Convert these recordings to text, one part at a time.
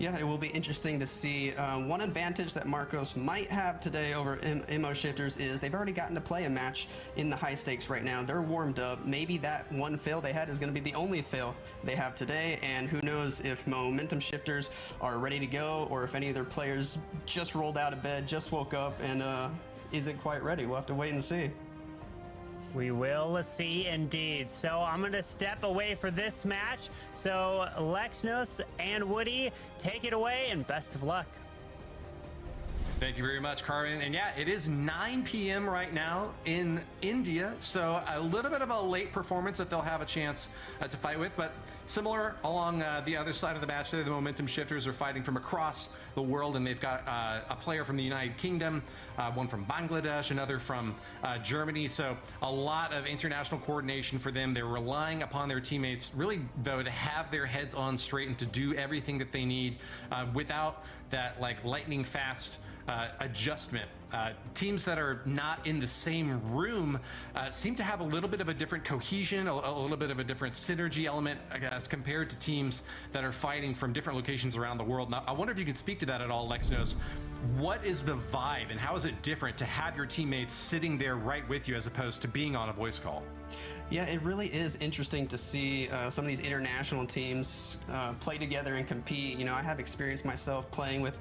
Yeah, it will be interesting to see. One advantage that Marcos might have today over MO Shifters is they've already gotten to play a match in the high stakes right now. They're warmed up. Maybe that one fail they had is going to be the only fail they have today, and who knows if Momentum Shifters are ready to go or if any of their players just rolled out of bed, just woke up, and isn't quite ready. We'll have to wait and see. We will see indeed. So I'm going to step away for this match. So Lexnos and Woody, take it away and best of luck. Thank you very much, Carmen. And yeah, it is 9 p.m. right now in India, so a little bit of a late performance that they'll have a chance to fight with, but similar along the other side of the match there, the Momentum Shifters are fighting from across the world, and they've got a player from the United Kingdom, one from Bangladesh, another from Germany, so a lot of international coordination for them. They're relying upon their teammates, really, though, to have their heads on straight and to do everything that they need without that, like, lightning fast adjustment. Teams that are not in the same room seem to have a little bit of a different cohesion, a little bit of a different synergy element as compared to teams that are fighting from different locations around the world. Now, I wonder if you can speak to that at all, Lexnos. What is the vibe and how is it different to have your teammates sitting there right with you as opposed to being on a voice call? Yeah, it really is interesting to see some of these international teams play together and compete. You know, I have experience myself playing with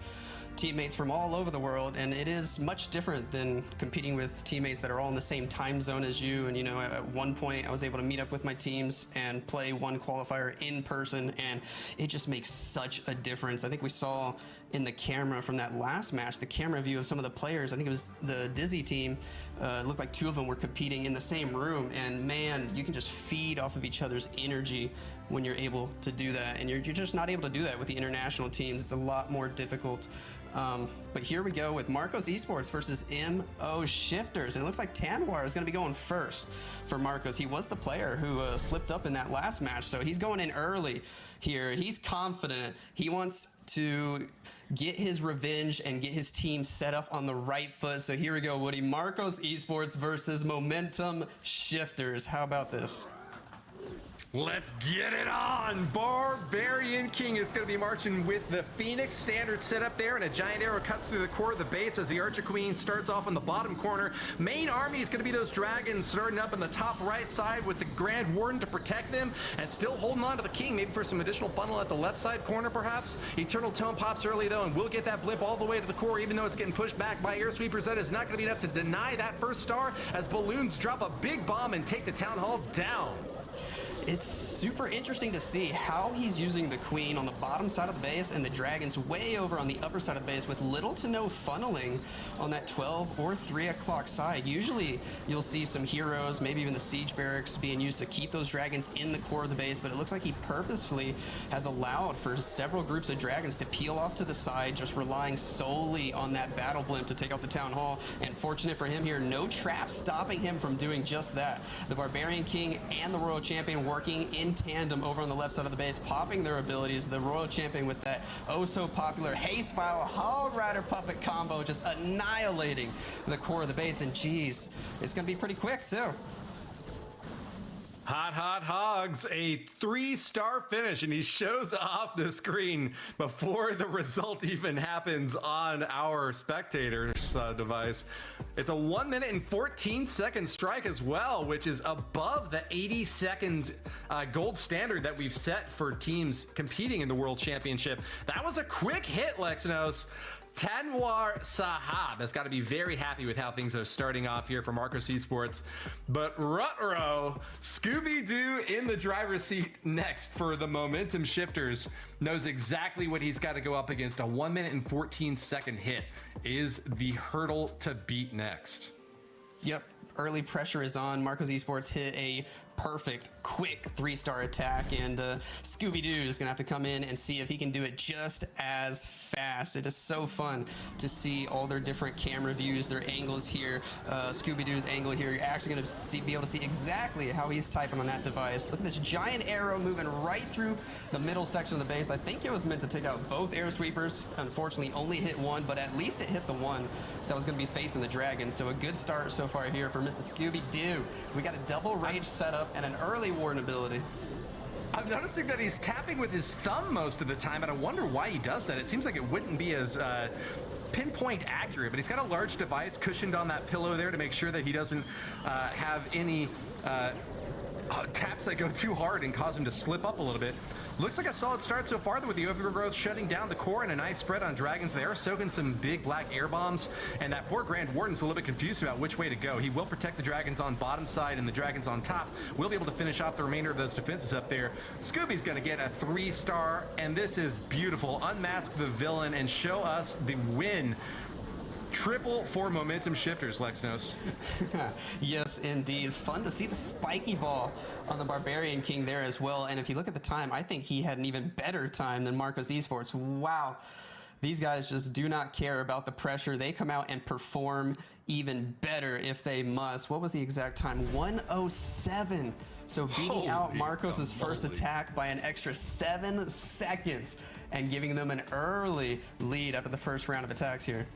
teammates from all over the world, and it is much different than competing with teammates that are all in the same time zone as you. And you know, at one point I was able to meet up with my teams and play one qualifier in person, and it just makes such a difference. I think we saw in the camera from that last match, the camera view of some of the players, I think it was the Dizzy team, it looked like two of them were competing in the same room, and man, you can just feed off of each other's energy when you're able to do that, and you're just not able to do that with the international teams. It's a lot more difficult. But here we go with Marcos Esports versus MO Shifters, and it looks like Tanwar is going to be going first for Marcos. He was the player who slipped up in that last match, so he's going in early here. He's confident. He wants to get his revenge and get his team set up on the right foot. So here we go, Woody. Marcos Esports versus Momentum Shifters. How about this? Let's get it on! Barbarian King is going to be marching with the Phoenix standard set up there, and a giant arrow cuts through the core of the base as the Archer Queen starts off on the bottom corner. Main army is going to be those dragons starting up on the top right side with the Grand Warden to protect them, and still holding on to the King, maybe for some additional funnel at the left side corner perhaps. Eternal Tone pops early though, and we'll get that blip all the way to the core, even though it's getting pushed back by Air Sweepers. That is not going to be enough to deny that first star as Balloons drop a big bomb and take the Town Hall down. It's super interesting to see how he's using the Queen on the bottom side of the base and the Dragons way over on the upper side of the base with little to no funneling on that 12 or 3 o'clock side. Usually you'll see some heroes, maybe even the Siege Barracks being used to keep those Dragons in the core of the base, but it looks like he purposefully has allowed for several groups of Dragons to peel off to the side, just relying solely on that Battle Blimp to take out the Town Hall. And fortunate for him here, no traps stopping him from doing just that. The Barbarian King and the Royal Champion working in tandem over on the left side of the base, popping their abilities. The Royal Champion with that oh so popular Haste File Hog Rider Puppet combo, just annihilating the core of the base. And geez, it's gonna be pretty quick too. Hot Hogs, a 3-star finish, and he shows off the screen before the result even happens on our spectator's device. It's a 1 minute and 14-second strike as well, which is above the 80-second gold standard that we've set for teams competing in the World Championship. That was a quick hit, Lexnos. Tanwar Sahab has got to be very happy with how things are starting off here for Marcos Esports. But Rutro, Scooby-Doo in the driver's seat next for the Momentum Shifters, knows exactly what he's got to go up against. A 1 minute and 14-second hit is the hurdle to beat next. Yep, early pressure is on. Marcos Esports hit a perfect, quick 3-star attack, and Scooby-Doo is gonna have to come in and see if he can do it just as fast. It is so fun to see all their different camera views, their angles here. Scooby-Doo's angle here, you're actually gonna be able to see exactly how he's typing on that device. Look at this giant arrow moving right through the middle section of the base. I think it was meant to take out both air sweepers. Unfortunately, only hit one, but at least it hit the one that was gonna be facing the dragon. So a good start so far here for Mr. Scooby-Doo. We got a double rage setup and an early warden ability. I'm noticing that he's tapping with his thumb most of the time, and I wonder why he does that. It seems like it wouldn't be as pinpoint accurate, but he's got a large device cushioned on that pillow there to make sure that he doesn't have any taps that go too hard and cause him to slip up a little bit. Looks like a solid start so far, though, with the overgrowth shutting down the core and a nice spread on dragons there, soaking some big black air bombs. And that poor Grand Warden's a little bit confused about which way to go. He will protect the dragons on bottom side, and the dragons on top will be able to finish off the remainder of those defenses up there. Scooby's going to get a 3-star, and this is beautiful. Unmask the villain and show us the win. Triple for momentum shifters, Lexnos. Yes, indeed. Fun to see the spiky ball on the Barbarian King there as well. And if you look at the time, I think he had an even better time than Marcos Esports. Wow. These guys just do not care about the pressure. They come out and perform even better if they must. What was the exact time? 107. So beating out Marcos's first attack by an extra 7 seconds and giving them an early lead after the first round of attacks here.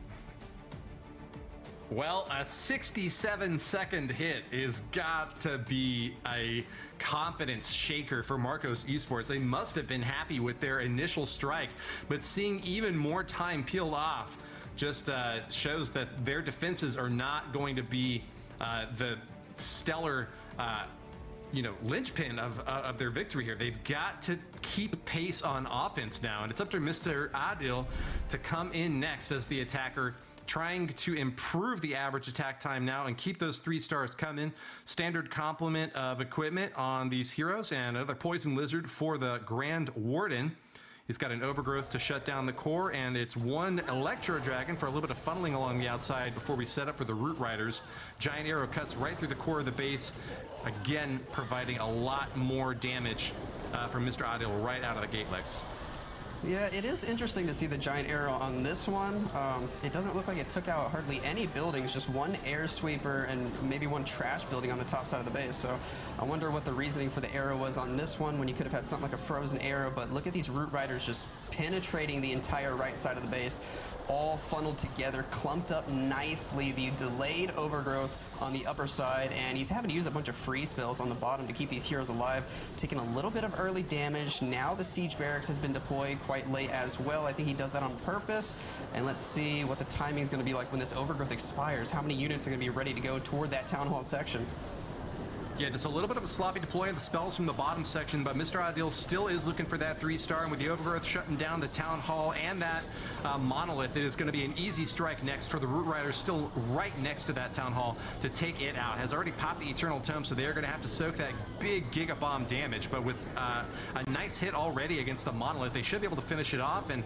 Well, a 67-second hit is got to be a confidence shaker for Marcos Esports. They must have been happy with their initial strike, but seeing even more time peeled off just shows that their defenses are not going to be the stellar linchpin of their victory here. They've got to keep pace on offense now, and it's up to Mr. Adil to come in next as the attacker, trying to improve the average attack time now and keep those 3 stars coming. Standard complement of equipment on these heroes, and another poison lizard for the Grand Warden. He's got an overgrowth to shut down the core, and it's 1 Electro Dragon for a little bit of funneling along the outside before we set up for the Root Riders. Giant Arrow cuts right through the core of the base, again providing a lot more damage from Mr. Adil right out of the gate, Lex. Yeah, it is interesting to see the Giant Arrow on this one. It doesn't look like it took out hardly any buildings, just 1 air sweeper and maybe 1 trash building on the top side of the base. So I wonder what the reasoning for the arrow was on this one when you could have had something like a frozen arrow. But look at these Root Riders just penetrating the entire right side of the base, all funneled together, clumped up nicely. The delayed overgrowth on the upper side, and he's having to use a bunch of free spells on the bottom to keep these heroes alive, taking a little bit of early damage. Now the siege barracks has been deployed quite late as well. I think he does that on purpose, and let's see what the timing is going to be like when this overgrowth expires. How many units are going to be ready to go toward that town hall section? Yeah, just a little bit of a sloppy deploy of the spells from the bottom section, but Mr. Adil still is looking for that 3-star, and with the overgrowth shutting down the town hall and that monolith, it is going to be an easy strike next for the Root Riders, still right next to that town hall to take it out. Has already popped the Eternal Tome, so they're going to have to soak that big Giga Bomb damage, but with a nice hit already against the monolith, they should be able to finish it off, and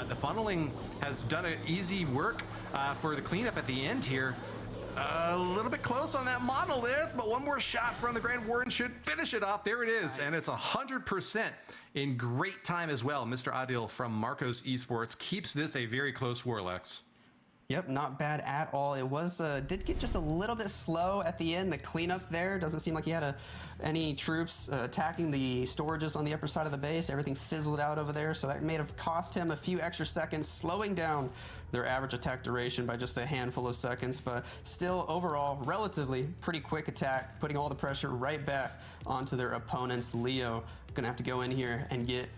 the funneling has done an easy work for the cleanup at the end here. A little bit close on that monolith, but 1 more shot from the Grand Warden should finish it off. There it is, and it's 100% in great time as well. Mr. Adil from Marcos Esports keeps this a very close war, Lex. Yep, not bad at all. It was did get just a little bit slow at the end. The cleanup there doesn't seem like he had any troops attacking the storages on the upper side of the base. Everything fizzled out over there, so that may have cost him a few extra seconds, slowing down their average attack duration by just a handful of seconds. But still, overall, relatively pretty quick attack, putting all the pressure right back onto their opponents. Leo gonna have to go in here and get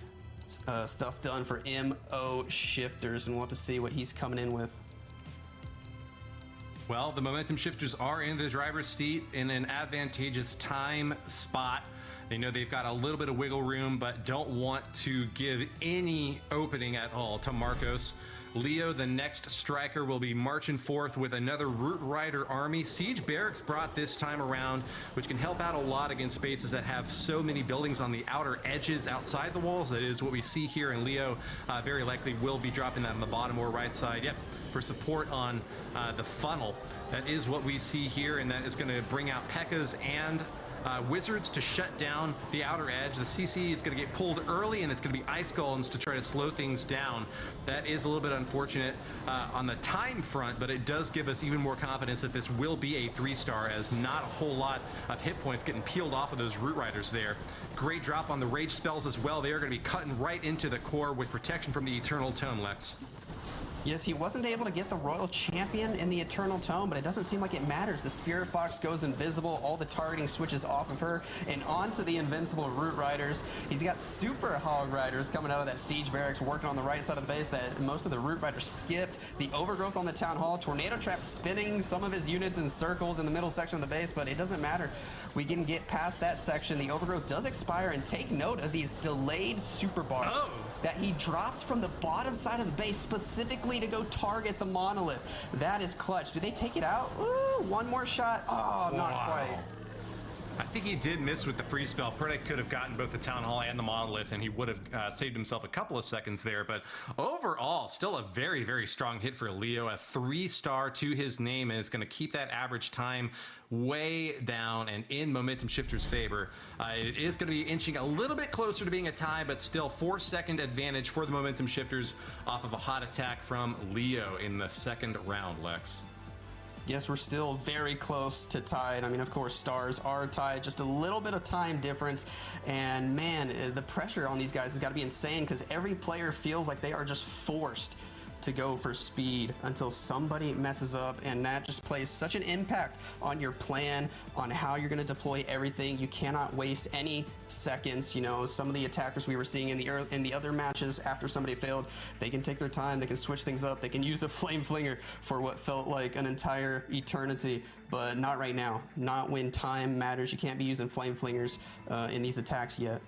stuff done for MO Shifters, and we'll have to see what he's coming in with. Well, the momentum shifters are in the driver's seat in an advantageous time spot. They know they've got a little bit of wiggle room, but don't want to give any opening at all to Marcos. Leo, the next striker, will be marching forth with another Root Rider army. Siege Barracks brought this time around, which can help out a lot against spaces that have so many buildings on the outer edges outside the walls. That is what we see here, and Leo very likely will be dropping that on the bottom or right side. Yep, for support on the funnel. That is what we see here, and that is going to bring out P.E.K.K.A.s and Wizards to shut down the outer edge. The CC is going to get pulled early, and it's going to be Ice Golems to try to slow things down. That is a little bit unfortunate on the time front, but it does give us even more confidence that this will be a 3-star, as not a whole lot of hit points getting peeled off of those Root Riders there. Great drop on the Rage spells as well. They are going to be cutting right into the core with protection from the Eternal Tome, Lex. Yes, he wasn't able to get the Royal Champion in the Eternal Tome, but it doesn't seem like it matters. The Spirit Fox goes invisible, all the targeting switches off of her, and onto the invincible Root Riders. He's got Super Hog Riders coming out of that Siege Barracks, working on the right side of the base that most of the Root Riders skipped. The Overgrowth on the Town Hall, Tornado Trap spinning some of his units in circles in the middle section of the base, but it doesn't matter. We can get past that section. The Overgrowth does expire, and take note of these delayed Super Bars that he drops from the bottom side of the base specifically to go target the Monolith. That is clutch. Do they take it out? Ooh, one more shot. Oh, not quite. I think he did miss with the free spell. Predict could have gotten both the Town Hall and the Monolith, and he would have saved himself a couple of seconds there. But overall, still a very, very strong hit for Leo. A 3-star to his name, and it's going to keep that average time way down and in Momentum Shifter's favor. It is going to be inching a little bit closer to being a tie, but still 4-second advantage for the Momentum Shifters off of a hot attack from Leo in the second round, Lex. Yes, we're still very close to tied. I mean, of course, stars are tied, just a little bit of time difference. And man, the pressure on these guys has got to be insane because every player feels like they are just forced to go for speed until somebody messes up, and that just plays such an impact on your plan, on how you're going to deploy everything. You cannot waste any seconds. You know, some of the attackers we were seeing in the other matches after somebody failed, they can take their time, they can switch things up, they can use a flame flinger for what felt like an entire eternity, but not right now. Not when time matters. You can't be using flame flingers in these attacks yet.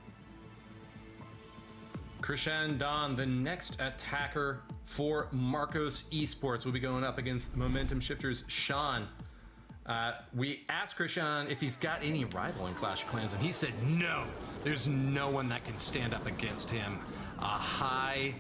Krishan Don, the next attacker for Marcos Esports, will be going up against Momentum Shifters Sean. We asked Krishan if he's got any rival in Clash of Clans, and he said no. There's no one that can stand up against him. A high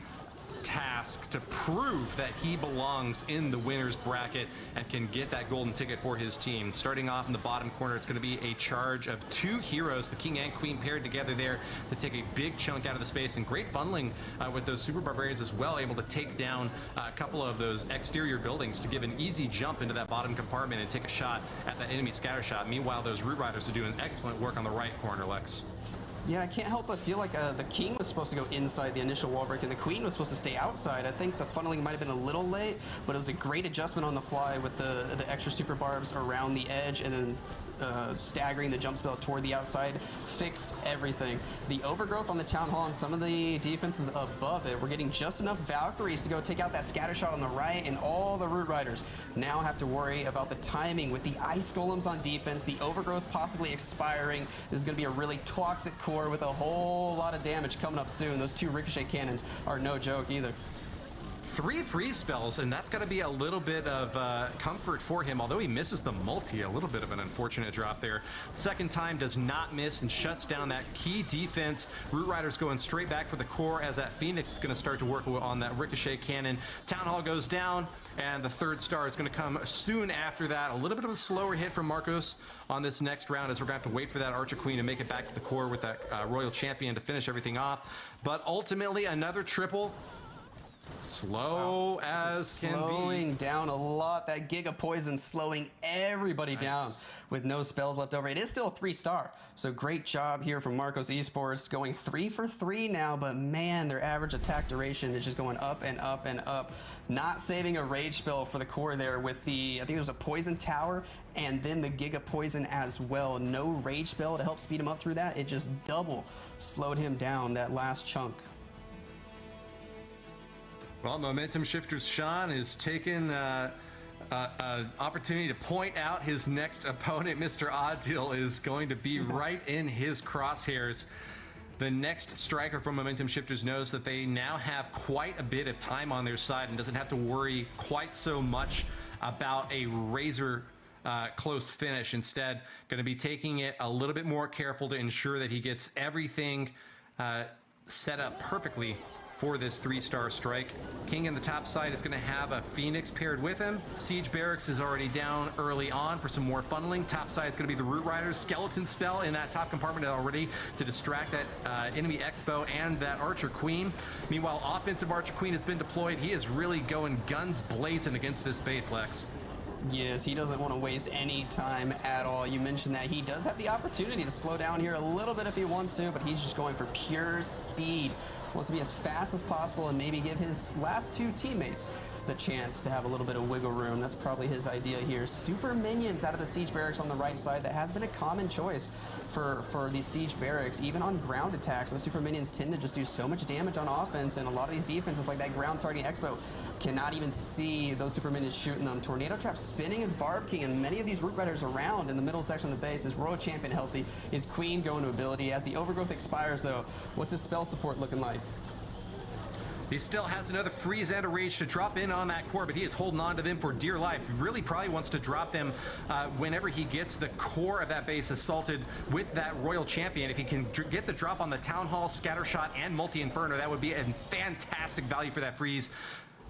task to prove that he belongs in the winner's bracket and can get that golden ticket for his team. Starting off in the bottom corner, it's going to be a charge of 2 heroes, the King and Queen paired together there to take a big chunk out of the space, and great funneling with those Super Barbarians as well, able to take down a couple of those exterior buildings to give an easy jump into that bottom compartment and take a shot at that enemy scatter shot. Meanwhile, those Root Riders are doing excellent work on the right corner, Lex. Yeah, I can't help but feel like the King was supposed to go inside the initial wall break and the Queen was supposed to stay outside. I think the funneling might have been a little late, but it was a great adjustment on the fly with the extra super barbs around the edge and then staggering the jump spell toward the outside, fixed everything. The overgrowth on the Town Hall and some of the defenses above it, we're getting just enough Valkyries to go take out that scatter shot on the right, and all the Root Riders now have to worry about the timing with the Ice Golems on defense, the overgrowth possibly expiring. This is going to be a really toxic core with a whole lot of damage coming up soon. Those 2 ricochet cannons are no joke either. 3 free spells, and that's got to be a little bit of comfort for him, although he misses the multi. A little bit of an unfortunate drop there. Second time does not miss and shuts down that key defense. Root Riders going straight back for the core as that Phoenix is going to start to work on that ricochet cannon. Town Hall goes down, and the 3rd star is going to come soon after that. A little bit of a slower hit from Marcos on this next round, as we're going to have to wait for that Archer Queen to make it back to the core with that Royal Champion to finish everything off. But ultimately, another triple. Slow as can be. Slowing down a lot. That Giga Poison slowing everybody down with no spells left over. It is still a 3-star, so great job here from Marcos Esports, going 3 for 3 now, but man, their average attack duration is just going up and up and up. Not saving a rage spell for the core there with the, I think there was a Poison Tower and then the Giga Poison as well. No rage spell to help speed him up through that. It just double slowed him down that last chunk. Well, Momentum Shifters Sean is taking an opportunity to point out his next opponent. Mr. Odddeal is going to be right in his crosshairs. The next striker from Momentum Shifters knows that they now have quite a bit of time on their side and doesn't have to worry quite so much about a razor close finish. Instead, going to be taking it a little bit more careful to ensure that he gets everything set up perfectly for this 3-star strike. King in the top side is going to have a Phoenix paired with him. Siege Barracks is already down early on for some more funneling. Top side is going to be the Root Riders. Skeleton spell in that top compartment already to distract that enemy Expo and that Archer Queen. Meanwhile, offensive Archer Queen has been deployed. He is really going guns blazing against this base, Lex. Yes, he doesn't want to waste any time at all. You mentioned that he does have the opportunity to slow down here a little bit if he wants to, but he's just going for pure speed. Wants to be as fast as possible and maybe give his last 2 teammates the chance to have a little bit of wiggle room. That's probably his idea here. Super minions out of the siege barracks on the right side. That has been a common choice for these siege barracks. Even on ground attacks, those super minions tend to just do so much damage on offense, and a lot of these defenses, like that ground targeting Expo, cannot even see those super minions shooting them. Tornado Trap spinning his Barb King, and many of these Root Riders around in the middle section of the base. His Royal Champion healthy, his Queen going to ability. As the Overgrowth expires though, what's his spell support looking like? He still has another freeze and a rage to drop in on that core, but he is holding on to them for dear life. Really probably wants to drop them whenever he gets the core of that base assaulted with that Royal Champion. If he can get the drop on the Town Hall, Scattershot, and Multi-Inferno, that would be a fantastic value for that freeze.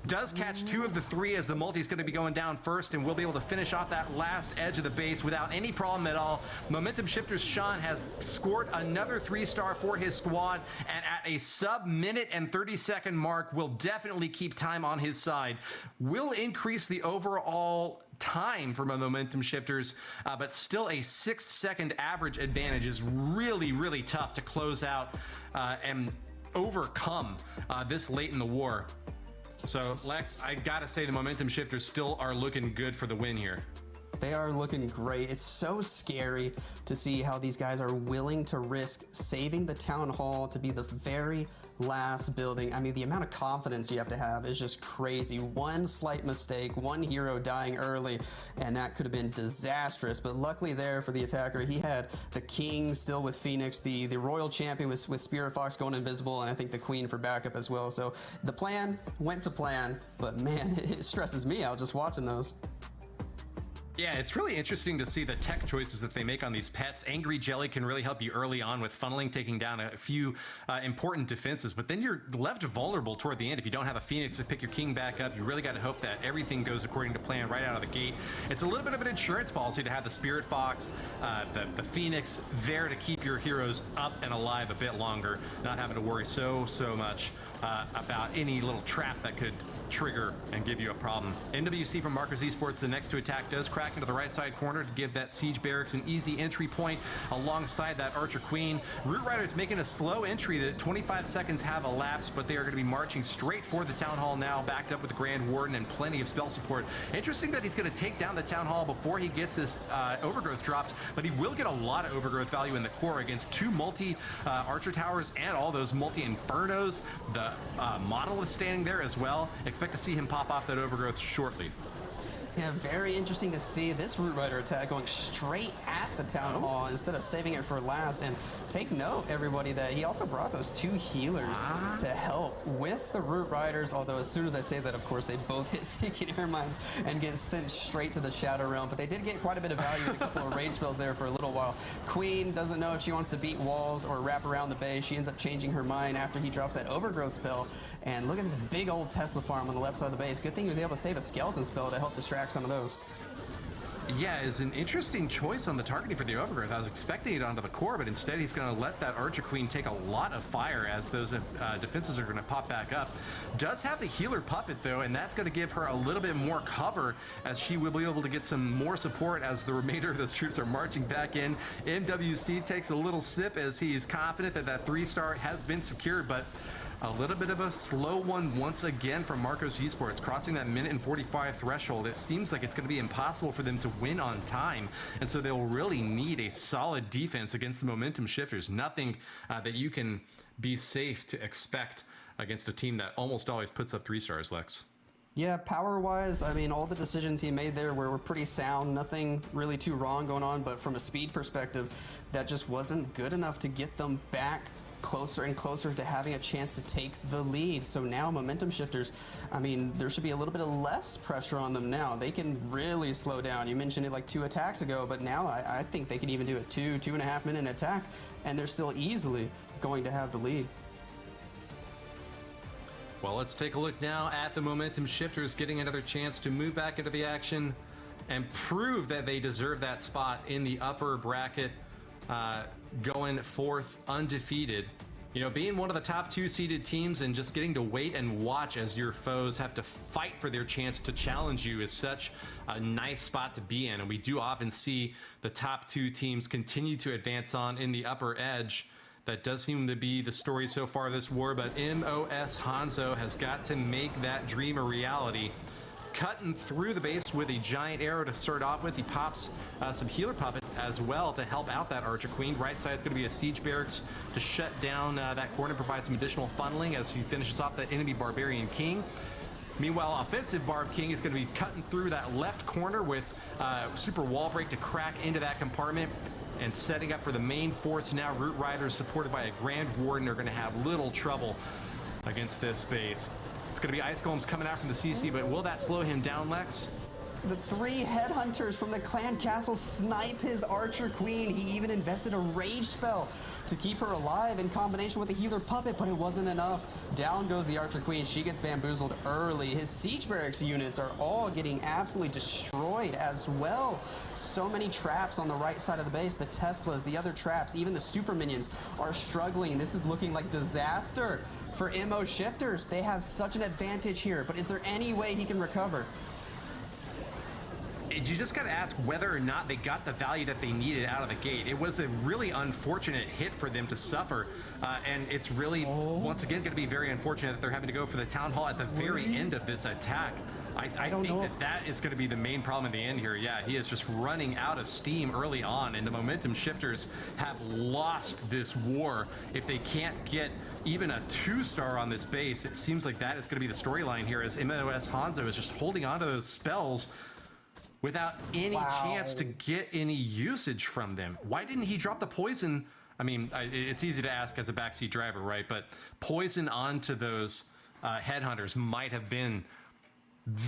Does catch 2 of the 3 as the multi is going to be going down first, and we'll be able to finish off that last edge of the base without any problem at all. Momentum Shifters Sean has scored another 3-star for his squad, and at a sub-minute and 30-second mark will definitely keep time on his side. Will increase the overall time for Momentum Shifters, but still a 6-second average advantage is really, really tough to close out and overcome this late in the war. So, Lex, I gotta say the Momentum Shifters still are looking good for the win here. They are looking great. It's so scary to see how these guys are willing to risk saving the Town Hall to be the very last building. I mean, the amount of confidence you have to have is just crazy. One slight mistake, one hero dying early, and that could have been disastrous. But luckily there for the attacker, he had the King still with Phoenix, the Royal Champion with Spirit Fox going invisible, and I think the Queen for backup as well. So the plan went to plan, but man, it stresses me out just watching those. Yeah, it's really interesting to see the tech choices that they make on these pets. Angry Jelly can really help you early on with funneling, taking down a few important defenses, but then you're left vulnerable toward the end. If you don't have a Phoenix to pick your King back up, you really got to hope that everything goes according to plan right out of the gate. It's a little bit of an insurance policy to have the Spirit Fox, the Phoenix there to keep your heroes up and alive a bit longer, not having to worry so much about any little trap that could trigger and give you a problem. NWC from Markers Esports, the next to attack, does crack into the right side corner to give that Siege Barracks an easy entry point alongside that Archer Queen. Root Riders making a slow entry that 25 seconds have elapsed, but they are going to be marching straight for the Town Hall now, backed up with the Grand Warden and plenty of spell support. Interesting that he's going to take down the Town Hall before he gets this Overgrowth dropped, but he will get a lot of Overgrowth value in the core against 2 multi Archer Towers and all those multi-Infernos. The model is standing there as well. Expect to see him pop off that Overgrowth shortly. Yeah, very interesting to see this Root Rider attack going straight at the Town Hall instead of saving it for last. And take note, everybody, that he also brought those 2 healers to help with the Root Riders, although as soon as I say that, of course, they both hit Seeking Airmines and get sent straight to the Shadow Realm. But they did get quite a bit of value with a couple of rage spells there for a little while. Queen doesn't know if she wants to beat walls or wrap around the base. She ends up changing her mind after he drops that Overgrowth spell. And look at this big old Tesla farm on the left side of the base. Good thing he was able to save a skeleton spell to help distract some of those. Yeah, it's an interesting choice on the targeting for the Overgrowth. I was expecting it onto the core, but instead he's going to let that Archer Queen take a lot of fire as those defenses are going to pop back up. Does have the healer puppet though, and that's going to give her a little bit more cover as she will be able to get some more support as the remainder of those troops are marching back in. MWC takes a little sip as he's confident that that 3-star has been secured, but a little bit of a slow one once again from Marcos Esports, crossing that minute and 45 threshold. It seems like it's going to be impossible for them to win on time, and so they'll really need a solid defense against the Momentum Shifters. Nothing that you can be safe to expect against a team that almost always puts up 3-stars, Lex. Yeah, power-wise, I mean, all the decisions he made there were pretty sound. Nothing really too wrong going on, but from a speed perspective, that just wasn't good enough to get them back closer and closer to having a chance to take the lead. So now Momentum Shifters, I mean, there should be a little bit of less pressure on them now. They can really slow down. You mentioned it like 2 attacks ago, but now I think they can even do a 2.5 minute attack, and they're still easily going to have the lead. Well, let's take a look now at the Momentum Shifters getting another chance to move back into the action and prove that they deserve that spot in the upper bracket, going forth undefeated. You know, being one of the top 2 seeded teams and just getting to wait and watch as your foes have to fight for their chance to challenge you is such a nice spot to be in. And we do often see the top 2 teams continue to advance on in the upper edge. That does seem to be the story so far of this war, but MOS Hanzo has got to make that dream a reality. Cutting through the base with a giant arrow to start off with. He pops some healer puppet as well to help out that Archer Queen. Right side is going to be a siege barracks to shut down that corner, provide some additional funneling as he finishes off the enemy Barbarian King. Meanwhile, offensive Barb King is going to be cutting through that left corner with super wall break to crack into that compartment and setting up for the main force. Now Root Riders supported by a Grand Warden are going to have little trouble against this base. It's going to be Ice Golems coming out from the CC, but will that slow him down, Lex? The 3 headhunters from the clan castle snipe his Archer Queen. He even invested a rage spell to keep her alive in combination with the healer puppet, but it wasn't enough. Down goes the Archer Queen. She gets bamboozled early. His siege barracks units are all getting absolutely destroyed as well. So many traps on the right side of the base. The Teslas, the other traps, even the super minions are struggling. This is looking like disaster for MO Shifters. They have such an advantage here, but is there any way he can recover? You just got to ask whether or not they got the value that they needed out of the gate. It was a really unfortunate hit for them to suffer, and it's really, once again, going to be very unfortunate that they're having to go for the Town Hall at the very end of this attack. I think that is going to be the main problem in the end here. Yeah, he is just running out of steam early on, and the Momentum Shifters have lost this war. If they can't get even a 2-star on this base, it seems like that is going to be the storyline here, as MOS Hanzo is just holding on to those spells without any chance to get any usage from them. Why didn't he drop the poison? I mean, it's easy to ask as a backseat driver, right? But poison onto those headhunters might have been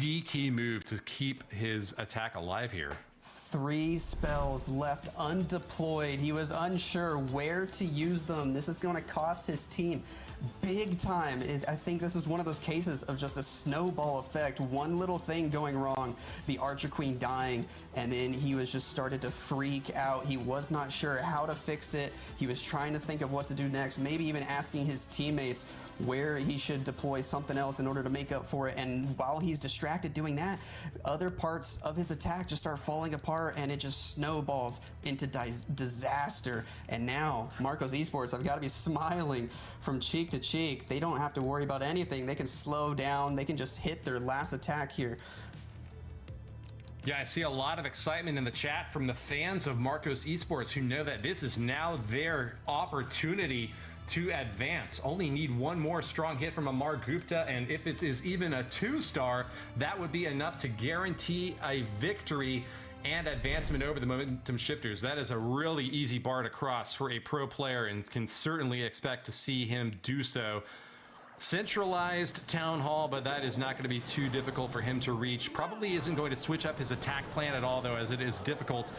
the key move to keep his attack alive here. 3 spells left undeployed. He was unsure where to use them. This is going to cost his team big time. I think this is one of those cases of just a snowball effect. One little thing going wrong, the Archer Queen dying, and then he was just started to freak out. He was not sure how to fix it. He was trying to think of what to do next, maybe even asking his teammates where he should deploy something else in order to make up for it. And while he's distracted doing that, other parts of his attack just start falling apart, and it just snowballs into disaster. And now Marcos Esports have got to be smiling from cheek to cheek. They don't have to worry about anything. They can slow down. They can just hit their last attack here. Yeah, I see a lot of excitement in the chat from the fans of Marcos Esports who know that this is now their opportunity to advance. Only need one more strong hit from Amar Gupta, and if it is even a 2-star, that would be enough to guarantee a victory and advancement over the Momentum Shifters. That is a really easy bar to cross for a pro player, and can certainly expect to see him do so. Centralized Town Hall, but that is not going to be too difficult for him to reach. Probably isn't going to switch up his attack plan at all, though, as it is difficult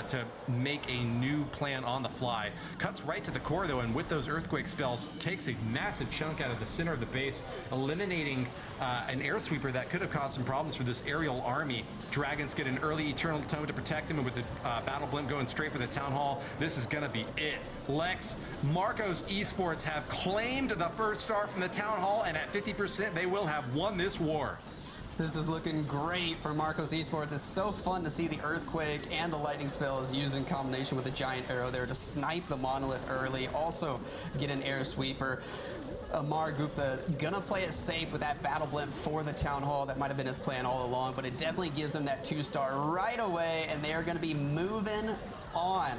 to make a new plan on the fly. Cuts right to the core, though, and with those Earthquake spells, takes a massive chunk out of the center of the base, eliminating an air sweeper that could have caused some problems for this aerial army. Dragons get an early Eternal Tome to protect them, and with the Battle Blimp going straight for the Town Hall, this is going to be it. Lex, Marcos Esports have claimed the 1st star from the Town Hall, and at 50%, they will have won this war. This is looking great for Marcos Esports. It's so fun to see the Earthquake and the Lightning spells used in combination with the Giant Arrow there to snipe the Monolith early, also get an air sweeper. Amar Gupta gonna play it safe with that Battle Blimp for the Town Hall. That might have been his plan all along, but it definitely gives him that 2-star right away, and they are gonna be moving on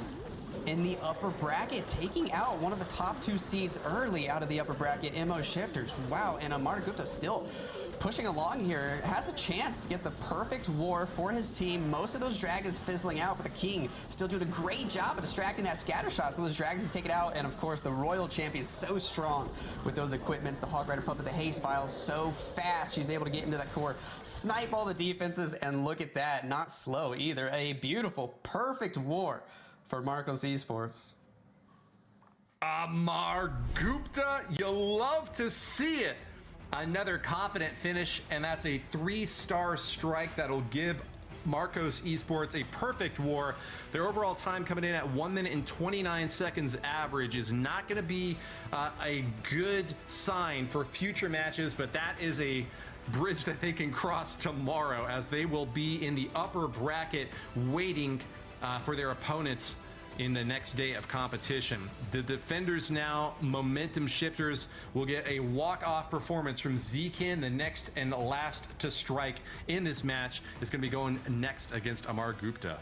in the upper bracket, taking out one of the top 2 seeds early out of the upper bracket, MO Shifters. Wow, and Amar Gupta still pushing along here, has a chance to get the perfect war for his team. Most of those dragons fizzling out, but the King still doing a great job of distracting that scatter shot, so those dragons can take it out. And of course, the Royal Champion is so strong with those equipments. The Hog Rider Puppet, the Haste Vial, so fast. She's able to get into that core, snipe all the defenses, and look at that, not slow either. A beautiful, perfect war for Marcos Esports. Amar Gupta, you love to see it. Another confident finish, and that's a 3-star strike that'll give Marcos Esports a perfect war. Their overall time coming in at 1 minute and 29 seconds average is not going to be a good sign for future matches, but that is a bridge that they can cross tomorrow, as they will be in the upper bracket waiting for their opponents in the next day of competition. The defenders now, momentum shifters, will get a walk-off performance from Zekin. The next and last to strike in this match is going to be going next against Amar Gupta.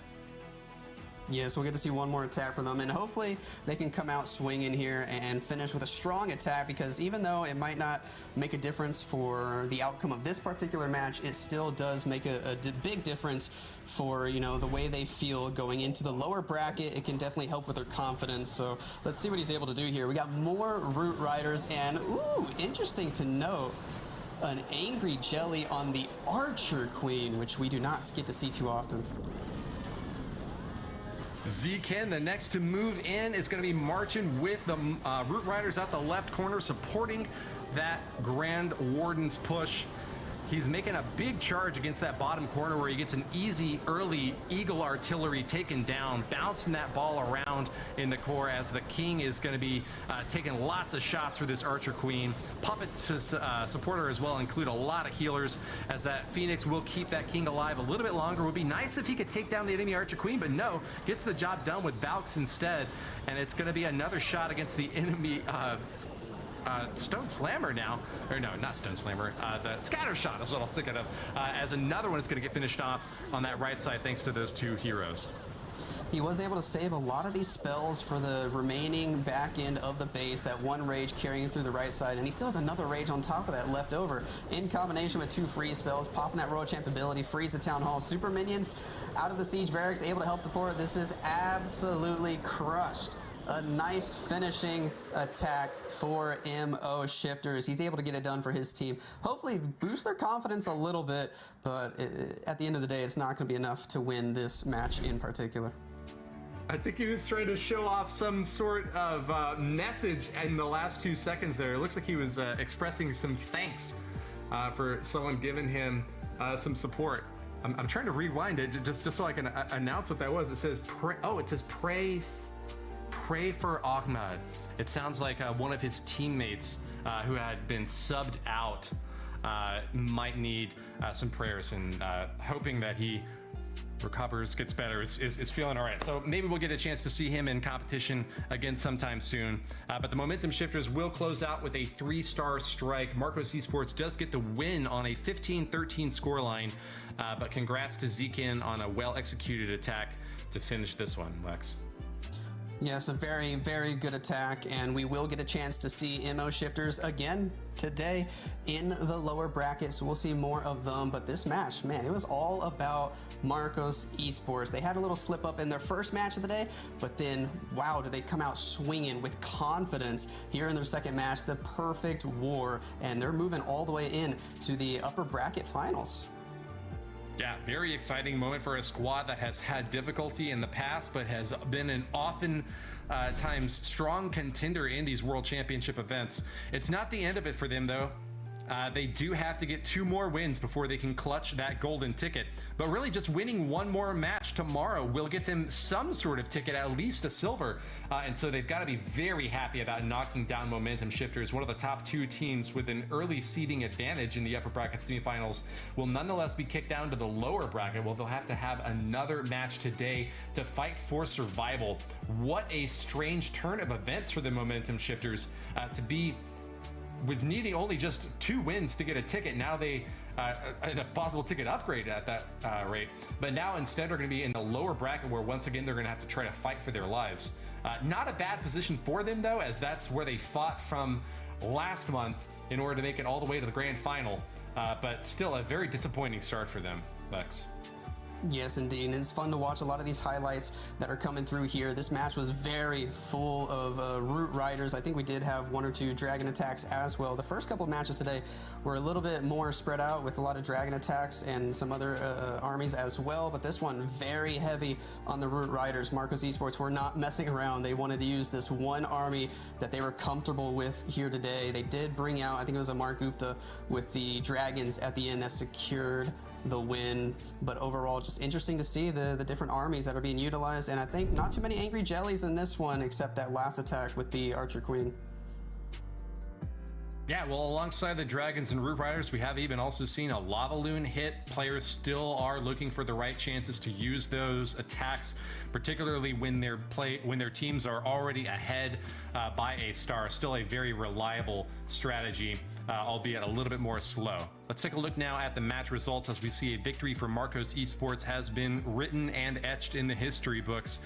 Yes, we'll get to see one more attack from them, and hopefully they can come out swinging here and finish with a strong attack, because even though it might not make a difference for the outcome of this particular match, it still does make a big difference for, you know, the way they feel going into the lower bracket. It can definitely help with their confidence. So let's see what he's able to do here. We got more Root Riders, and ooh, interesting to note, an Angry Jelly on the Archer Queen, which we do not get to see too often. Zekin, the next to move in, is going to be marching with the Root Riders out the left corner, supporting that Grand Warden's push. He's making a big charge against that bottom corner where he gets an easy early Eagle Artillery taken down, bouncing that ball around in the core as the King is going to be taking lots of shots for this Archer Queen. Puppets to support her as well include a lot of healers, as that Phoenix will keep that King alive a little bit longer. Would be nice if he could take down the enemy Archer Queen, but no, gets the job done with Valks instead, and it's going to be another shot against the enemy Stone Slammer now, or no, not Stone Slammer, the Scatter Shot is what I was thinking of, as another one is going to get finished off on that right side thanks to those two heroes. He was able to save a lot of these spells for the remaining back end of the base, that one rage carrying through the right side, and he still has another rage on top of that left over, in combination with two freeze spells, popping that Royal Champ ability, freeze the Town Hall, super minions out of the Siege Barracks, able to help support. This is absolutely crushed. A nice finishing attack for MO Shifters. He's able to get it done for his team. Hopefully boost their confidence a little bit, but at the end of the day, it's not going to be enough to win this match in particular. I think he was trying to show off some sort of message in the last 2 seconds there. It looks like he was expressing some thanks for someone giving him some support. I'm trying to rewind it just so I can announce what that was. It says, pray for Ahmad. It sounds like one of his teammates who had been subbed out might need some prayers, and hoping that he recovers, gets better, is feeling all right. So maybe we'll get a chance to see him in competition again sometime soon. But the Momentum Shifters will close out with a 3-star strike. Marcos Esports does get the win on a 15-13 scoreline, but congrats to Zekin on a well-executed attack to finish this one, Lex. Yes, a very, very good attack, and we will get a chance to see MO Shifters again today in the lower bracket, so we'll see more of them. But this match, man, it was all about Marcos Esports. They had a little slip up in their first match of the day, but then, wow, did they come out swinging with confidence here in their second match, the perfect war, and they're moving all the way in to the upper bracket finals. Yeah, very exciting moment for a squad that has had difficulty in the past, but has been an often times strong contender in these World Championship events. It's not the end of it for them, though. They do have to get 2 more wins before they can clutch that golden ticket. But really, just winning one more match tomorrow will get them some sort of ticket, at least a silver. And so they've got to be very happy about knocking down Momentum Shifters. One of the top 2 teams with an early seeding advantage in the upper bracket semifinals will nonetheless be kicked down to the lower bracket. Well, they'll have to have another match today to fight for survival. What a strange turn of events for the Momentum Shifters to be with needing only just 2 wins to get a ticket. Now they and a possible ticket upgrade at that rate, but now instead are going to be in the lower bracket, where once again they're going to have to try to fight for their lives. Not a bad position for them, though, as that's where they fought from last month in order to make it all the way to the grand final, but still a very disappointing start for them, Lex. Yes, indeed, and it's fun to watch a lot of these highlights that are coming through here. This match was very full of Root Riders. I think we did have 1 or 2 Dragon attacks as well. The first couple of matches today were a little bit more spread out with a lot of Dragon attacks and some other armies as well, but this one very heavy on the Root Riders. Marcos Esports were not messing around. They wanted to use this one army that they were comfortable with here today. They did bring out, I think it was Amar Gupta with the Dragons at the end that secured the win, but overall just interesting to see the different armies that are being utilized, and I think not too many Angry Jellies in this one except that last attack with the Archer Queen. Yeah, well, alongside the Dragons and Root Riders, we have even also seen a Lava Loon hit. Players still are looking for the right chances to use those attacks, particularly when their teams are already ahead by a star. Still a very reliable strategy, albeit a little bit more slow. Let's take a look now at the match results as we see a victory for Marcos Esports has been written and etched in the history books.